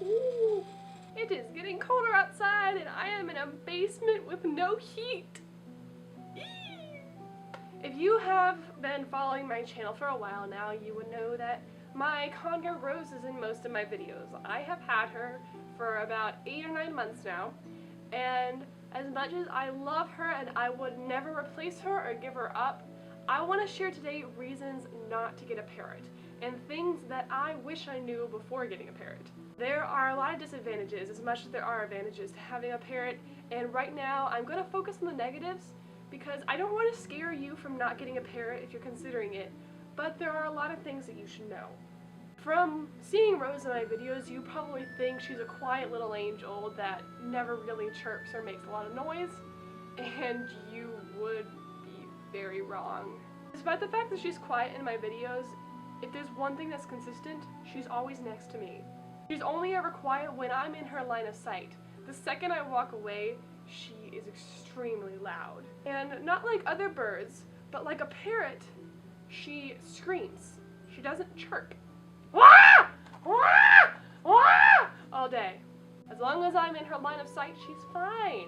Ooh, it is getting colder outside and I am in a basement with no heat. If you have been following my channel for a while now, you would know that my conure Rose is in most of my videos. I have had her for about 8 or 9 months now, and as much as I love her and I would never replace her or give her up, I want to share today reasons not to get a parrot and things that I wish I knew before getting a parrot. There are a lot of disadvantages as much as there are advantages to having a parrot, and right now I'm going to focus on the negatives because I don't want to scare you from not getting a parrot if you're considering it, but there are a lot of things that you should know. From seeing Rose in my videos, you probably think she's a quiet little angel that never really chirps or makes a lot of noise, and you would be very wrong. Despite the fact that she's quiet in my videos, if there's one thing that's consistent, she's always next to me. She's only ever quiet when I'm in her line of sight. The second I walk away, she is extremely loud. And not like other birds, but like a parrot, she screams. She doesn't chirp. Wah! Wah! Wah! All day. As long as I'm in her line of sight, she's fine.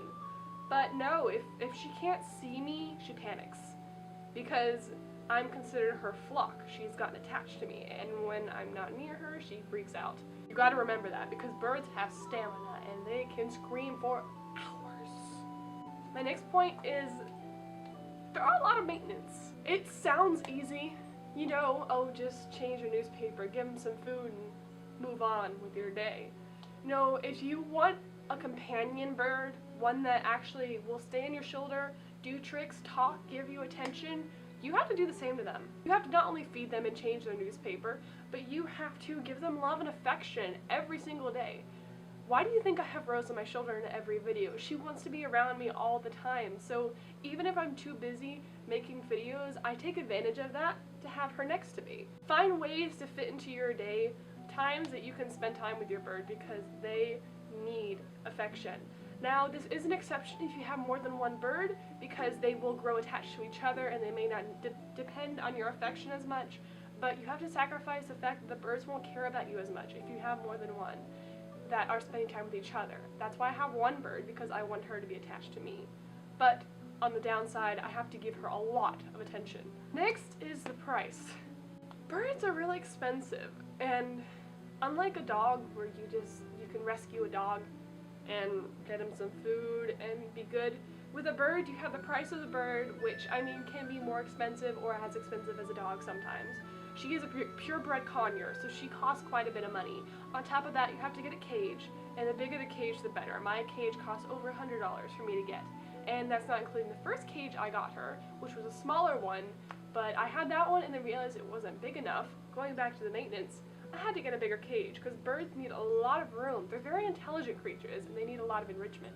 But no, if she can't see me, she panics. Because I'm considered her flock. She's gotten attached to me, and when I'm not near her, she freaks out. You gotta remember that, because birds have stamina, and they can scream for hours. My next point is, there are a lot of maintenance. It sounds easy, you know, oh, just change your newspaper, give them some food, and move on with your day. No, if you want a companion bird, one that actually will stay on your shoulder, do tricks, talk, give you attention, you have to do the same to them. You have to not only feed them and change their newspaper, but you have to give them love and affection every single day. Why do you think I have Rose on my shoulder in every video? She wants to be around me all the time, so even if I'm too busy making videos, I take advantage of that to have her next to me. Find ways to fit into your day times that you can spend time with your bird because they need affection. Now, this is an exception if you have more than one bird because they will grow attached to each other and they may not depend on your affection as much, but you have to sacrifice the fact that the birds won't care about you as much if you have more than one that are spending time with each other. That's why I have one bird, because I want her to be attached to me. But on the downside, I have to give her a lot of attention. Next is the price. Birds are really expensive, and unlike a dog where you can rescue a dog and get him some food and be good, with a bird you have the price of the bird, which I mean can be more expensive or as expensive as a dog sometimes. She is a purebred conure, so she costs quite a bit of money. On top of that, you have to get a cage, and the bigger the cage, the better. My cage costs over $100 for me to get, and that's not including the first cage I got her, which was a smaller one, but I had that one and then realized it wasn't big enough. Going back to the maintenance, I had to get a bigger cage because birds need a lot of room. They're very intelligent creatures and they need a lot of enrichment.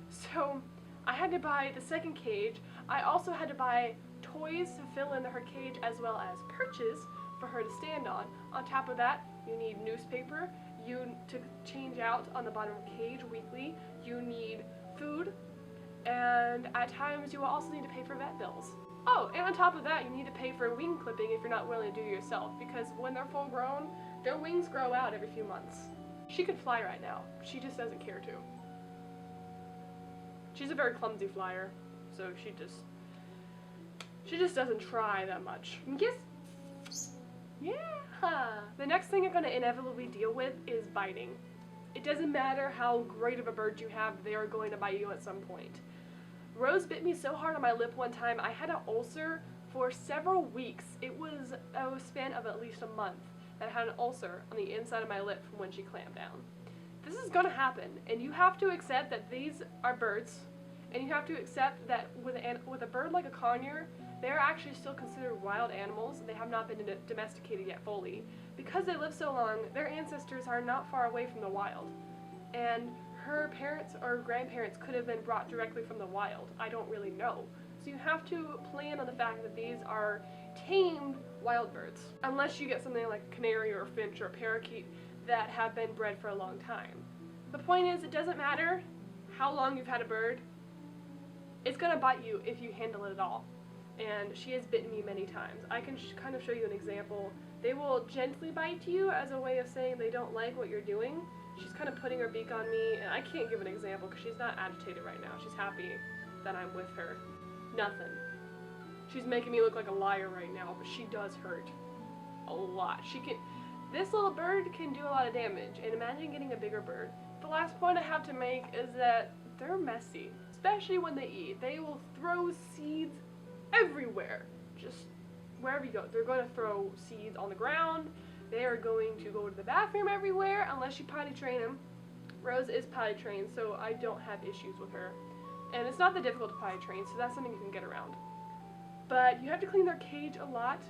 So I had to buy the second cage. I also had to buy toys to fill in her cage as well as perches for her to stand on. On top of that, you need newspaper, you to change out on the bottom of the cage weekly, you need food, and at times you will also need to pay for vet bills. Oh, and on top of that, you need to pay for wing clipping if you're not willing to do it yourself, because when they're full grown, their wings grow out every few months. She could fly right now, she just doesn't care to. She's a very clumsy flyer, so she just doesn't try that much. Yes. Yeah. The next thing you're going to inevitably deal with is biting. It doesn't matter how great of a bird you have, they are going to bite you at some point. Rose bit me so hard on my lip one time, I had an ulcer for several weeks. It was a span of at least a month that I had an ulcer on the inside of my lip from when she clamped down. This is going to happen, and you have to accept that these are birds, and you have to accept that with a bird like a conure, they're actually still considered wild animals. They have not been domesticated yet fully. Because they live so long, their ancestors are not far away from the wild. And her parents or grandparents could have been brought directly from the wild. I don't really know. So you have to plan on the fact that these are tamed wild birds. Unless you get something like a canary or a finch or a parakeet that have been bred for a long time. The point is, it doesn't matter how long you've had a bird. It's going to bite you if you handle it at all. And she has bitten me many times. I can kind of show you an example They will gently bite you as a way of saying they don't like what you're doing. She's kind of putting her beak on me, and I can't give an example because she's not agitated right now. She's happy that I'm with her. Nothing. She's making me look like a liar right now, but she does hurt a lot. This little bird can do a lot of damage, and imagine getting a bigger bird. The last point I have to make is that they're messy, especially when they eat. They will throw seeds everywhere, just wherever you go. They're going to throw seeds on the ground. They are going to go to the bathroom everywhere unless you potty train them. Rose is potty trained, so I don't have issues with her. And it's not that difficult to potty train, so that's something you can get around. But you have to clean their cage a lot.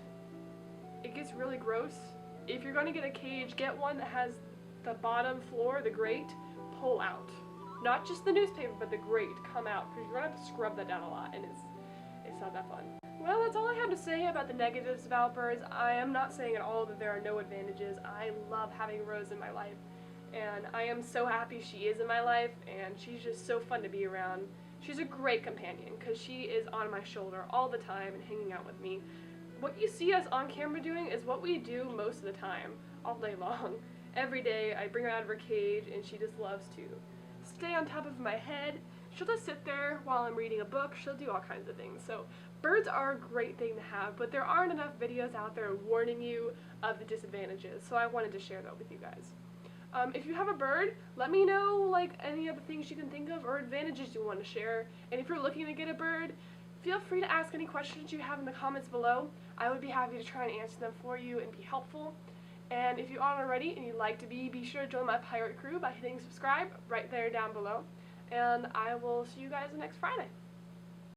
It gets really gross. If you're going to get a cage, get one that has the bottom floor, the grate, pull out. Not just the newspaper, but the grate come out, because you're going to have to scrub that down a lot, and it's not that fun. Well, that's all I have to say about the negatives about birds. I am not saying at all that there are no advantages. I love having Rose in my life, and I am so happy she is in my life, and she's just so fun to be around. She's a great companion, because she is on my shoulder all the time and hanging out with me. What you see us on camera doing is what we do most of the time, all day long. Every day, I bring her out of her cage, and she just loves to stay on top of my head. She'll just sit there while I'm reading a book. She'll do all kinds of things. So birds are a great thing to have, but there aren't enough videos out there warning you of the disadvantages, so I wanted to share that with you guys. If you have a bird, let me know like any other things you can think of or advantages you want to share. And if you're looking to get a bird, feel free to ask any questions you have in the comments below. I would be happy to try and answer them for you and be helpful. And if you aren't already and you'd like to be sure to join my pirate crew by hitting subscribe right there down below. And I will see you guys next Friday.